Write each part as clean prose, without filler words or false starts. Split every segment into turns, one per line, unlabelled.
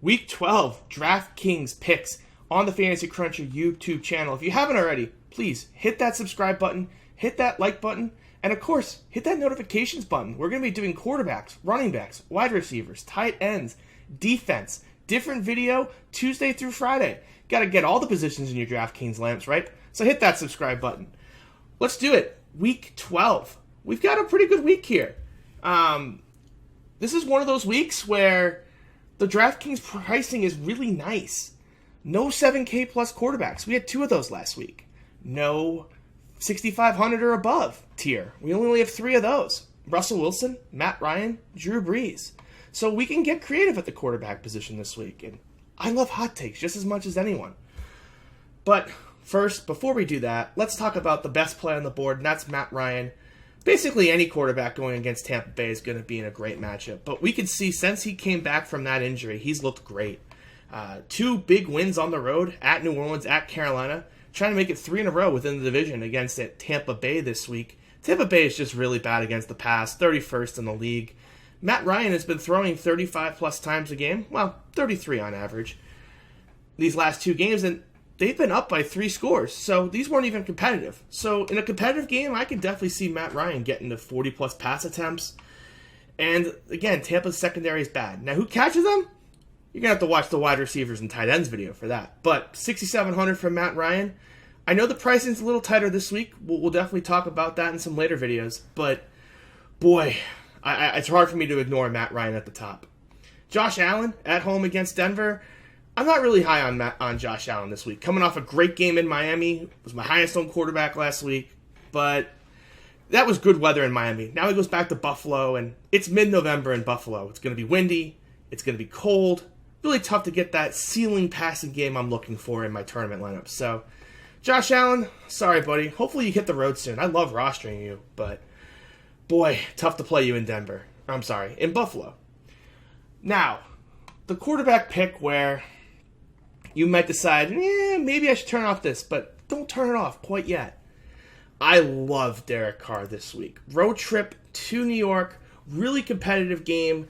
Week 12, DraftKings picks on the Fantasy Cruncher YouTube channel. If you haven't already, please hit that subscribe button, hit that like button, and of course, hit that notifications button. We're going to be doing quarterbacks, running backs, wide receivers, tight ends, defense, different video Tuesday through Friday. Got to get all the positions in your DraftKings lamps, right? So hit that subscribe button. Let's do it. Week 12. We've got a pretty good week here. This is one of those weeks where the DraftKings pricing is really nice. No 7K plus quarterbacks. We had 2 of those last week. No 6,500 or above tier. We only have 3 of those. Russell Wilson, Matt Ryan, Drew Brees. So we can get creative at the quarterback position this week. And I love hot takes just as much as anyone. But first, before we do that, let's talk about the best play on the board, and that's Matt Ryan. Basically, any quarterback going against Tampa Bay is going to be in a great matchup. But we can see since he came back from that injury, he's looked great. 2 big wins on the road, at New Orleans, at Carolina. Trying to make it 3 in a row within the division against Tampa Bay this week. Tampa Bay is just really bad against the pass, 31st in the league. Matt Ryan has been throwing 35-plus times a game. Well, 33 on average these last 2 games, and they've been up by 3 scores, so these weren't even competitive. So in a competitive game, I can definitely see Matt Ryan getting to 40-plus pass attempts. And again, Tampa's secondary is bad. Now, who catches them? You're going to have to watch the wide receivers and tight ends video for that. But 6,700 from Matt Ryan. I know the pricing's a little tighter this week. We'll definitely talk about that in some later videos. But, boy, it's hard for me to ignore Matt Ryan at the top. Josh Allen at home against Denver. I'm not really high on Josh Allen this week. Coming off a great game in Miami. Was my highest owned quarterback last week. But that was good weather in Miami. Now he goes back to Buffalo, and it's mid-November in Buffalo. It's going to be windy. It's going to be cold. Really tough to get that ceiling passing game I'm looking for in my tournament lineup. So, Josh Allen, sorry, buddy. Hopefully you hit the road soon. I love rostering you, but boy, tough to play you in Denver. I'm sorry, in Buffalo. Now, the quarterback pick where you might decide, maybe I should turn off this, but don't turn it off quite yet. I love Derek Carr this week. Road trip to New York, really competitive game.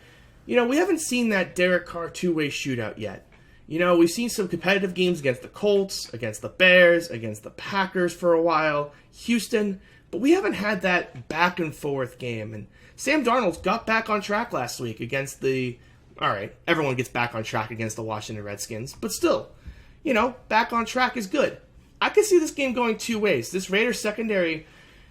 You know, we haven't seen that Derek Carr two-way shootout yet. You know, we've seen some competitive games against the Colts, against the Bears, against the Packers for a while, Houston, but we haven't had that back-and-forth game. And Sam Darnold got back on track last week against everyone gets back on track against the Washington Redskins, but still, you know, back on track is good. I could see this game going 2 ways. This Raiders secondary,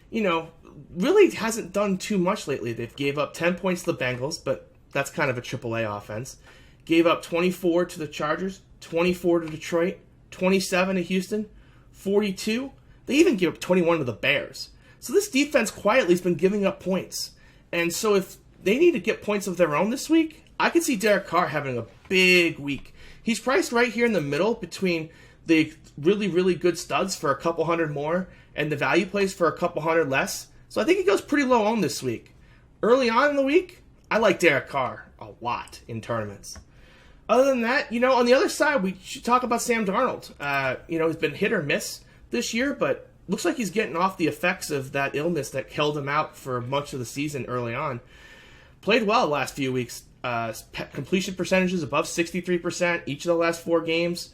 you know, really hasn't done too much lately. They've gave up 10 points to the Bengals, but that's kind of a AAA offense. Gave up 24 to the Chargers, 24 to Detroit, 27 to Houston, 42. They even gave up 21 to the Bears. So this defense quietly has been giving up points. And so if they need to get points of their own this week, I could see Derek Carr having a big week. He's priced right here in the middle between the really, really good studs for a couple hundred more and the value plays for a couple hundred less. So I think he goes pretty low owned this week. Early on in the week, I like Derek Carr a lot in tournaments. Other than that, you know, on the other side, we should talk about Sam Darnold. You know, he's been hit or miss this year, but looks like he's getting off the effects of that illness that held him out for much of the season early on. Played well the last few weeks. Completion percentages above 63% each of the last 4 games.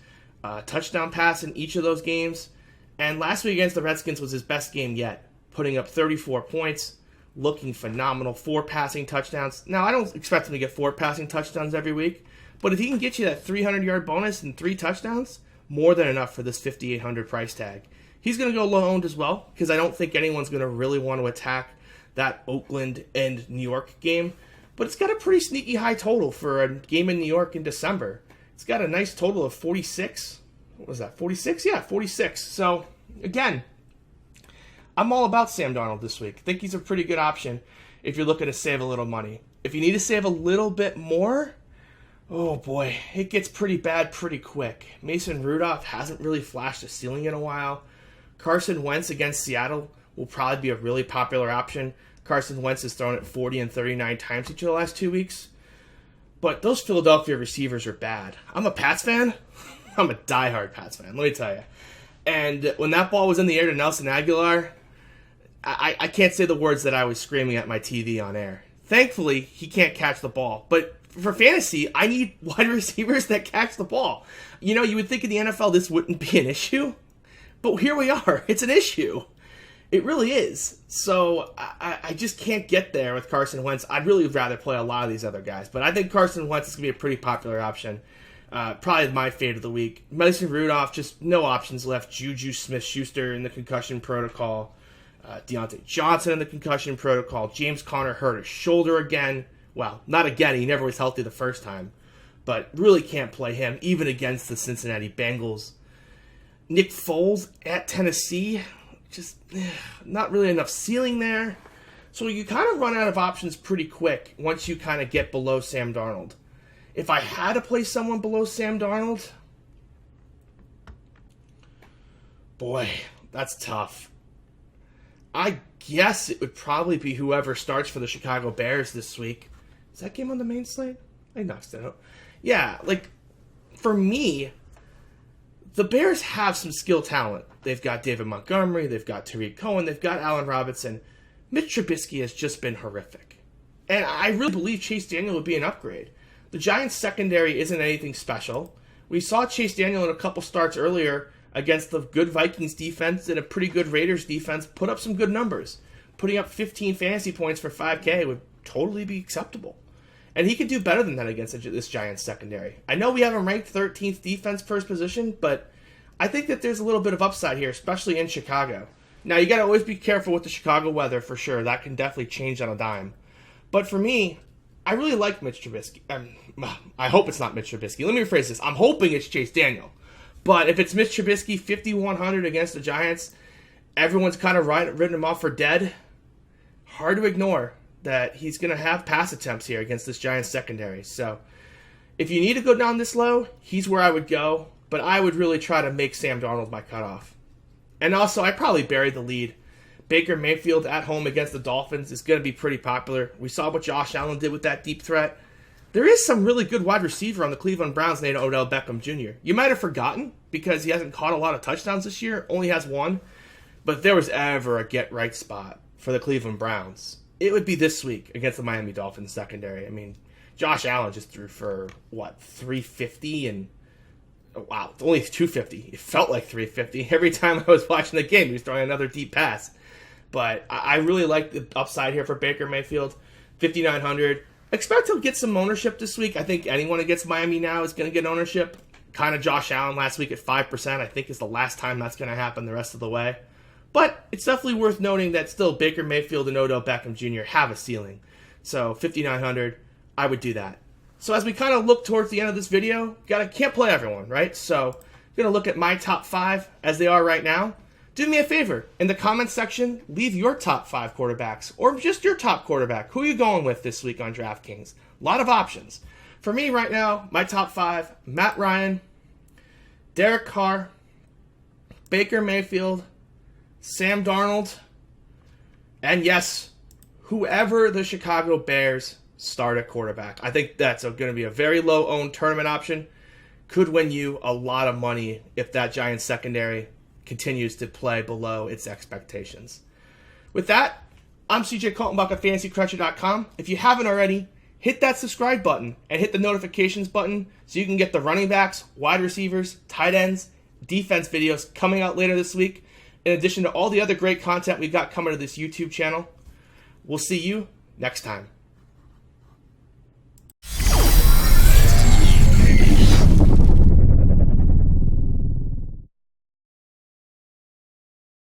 Touchdown pass in each of those games. And last week against the Redskins was his best game yet, putting up 34 points. Looking phenomenal. 4 passing touchdowns. Now, I don't expect him to get 4 passing touchdowns every week, but if he can get you that 300-yard bonus and 3 touchdowns, more than enough for this $5,800 price tag. He's going to go low-owned as well, because I don't think anyone's going to really want to attack that Oakland and New York game, but it's got a pretty sneaky high total for a game in New York in December. It's got a nice total of 46. What was that, 46? Yeah, 46. So, again, I'm all about Sam Darnold this week. I think he's a pretty good option if you're looking to save a little money. If you need to save a little bit more, oh boy, it gets pretty bad pretty quick. Mason Rudolph hasn't really flashed a ceiling in a while. Carson Wentz against Seattle will probably be a really popular option. Carson Wentz has thrown it 40 and 39 times each of the last 2 weeks. But those Philadelphia receivers are bad. I'm a Pats fan. I'm a diehard Pats fan, let me tell you. And when that ball was in the air to Nelson Aguilar, I can't say the words that I was screaming at my TV on air. Thankfully, he can't catch the ball. But for fantasy, I need wide receivers that catch the ball. You know, you would think in the NFL this wouldn't be an issue, but here we are. It's an issue. It really is. So I just can't get there with Carson Wentz. I'd really rather play a lot of these other guys, but I think Carson Wentz is going to be a pretty popular option. Probably my fade of the week. Mason Rudolph, just no options left. Juju Smith-Schuster in the concussion protocol. Deontay Johnson in the concussion protocol. James Conner hurt his shoulder again. Well, not again. He never was healthy the first time. But really can't play him, even against the Cincinnati Bengals. Nick Foles at Tennessee. Just not really enough ceiling there. So you kind of run out of options pretty quick once you kind of get below Sam Darnold. If I had to play someone below Sam Darnold, boy, that's tough. I guess it would probably be whoever starts for the Chicago Bears this week. Is that game on the main slate? I knocked it out. Yeah, like, for me, the Bears have some skill talent. They've got David Montgomery, they've got Tariq Cohen, they've got Allen Robinson. Mitch Trubisky has just been horrific. And I really believe Chase Daniel would be an upgrade. The Giants' secondary isn't anything special. We saw Chase Daniel in a couple starts earlier against the good Vikings defense and a pretty good Raiders defense put up some good numbers. Putting up 15 fantasy points for 5K would totally be acceptable. And he could do better than that against this Giants secondary. I know we have him ranked 13th defense first position, but I think that there's a little bit of upside here, especially in Chicago. Now, you got to always be careful with the Chicago weather for sure. That can definitely change on a dime. But for me, I really like Mitch Trubisky. I hope it's not Mitch Trubisky. Let me rephrase this. I'm hoping it's Chase Daniel. But if it's Mitch Trubisky, 5,100 against the Giants, everyone's kind of written him off for dead. Hard to ignore that he's going to have pass attempts here against this Giants secondary. So if you need to go down this low, he's where I would go. But I would really try to make Sam Darnold my cutoff. And also, I probably buried the lead. Baker Mayfield at home against the Dolphins is going to be pretty popular. We saw what Josh Allen did with that deep threat. There is some really good wide receiver on the Cleveland Browns named Odell Beckham Jr. You might have forgotten because he hasn't caught a lot of touchdowns this year, only has one. But if there was ever a get-right spot for the Cleveland Browns, it would be this week against the Miami Dolphins secondary. I mean, Josh Allen just threw for, 350 and... Wow, it's only 250. It felt like 350. Every time I was watching the game, he was throwing another deep pass. But I really like the upside here for Baker Mayfield. 5,900. Expect he'll get some ownership this week. I think anyone against Miami now is going to get ownership. Kind of Josh Allen last week at 5%. I think is the last time that's going to happen the rest of the way. But it's definitely worth noting that still Baker Mayfield and Odell Beckham Jr. have a ceiling. So 5,900, I would do that. So as we kind of look towards the end of this video, can't play everyone, right? So I'm going to look at my top 5 as they are right now. Do me a favor. In the comments section, leave your top 5 quarterbacks or just your top quarterback. Who are you going with this week on DraftKings? A lot of options. For me right now, my top 5, Matt Ryan, Derek Carr, Baker Mayfield, Sam Darnold, and yes, whoever the Chicago Bears start at quarterback. I think that's going to be a very low-owned tournament option. Could win you a lot of money if that Giants secondary continues to play below its expectations. With that, I'm CJ Kaltenbach at FantasyCruncher.com. If you haven't already, hit that subscribe button and hit the notifications button so you can get the running backs, wide receivers, tight ends, defense videos coming out later this week, in addition to all the other great content we've got coming to this YouTube channel. We'll see you next time.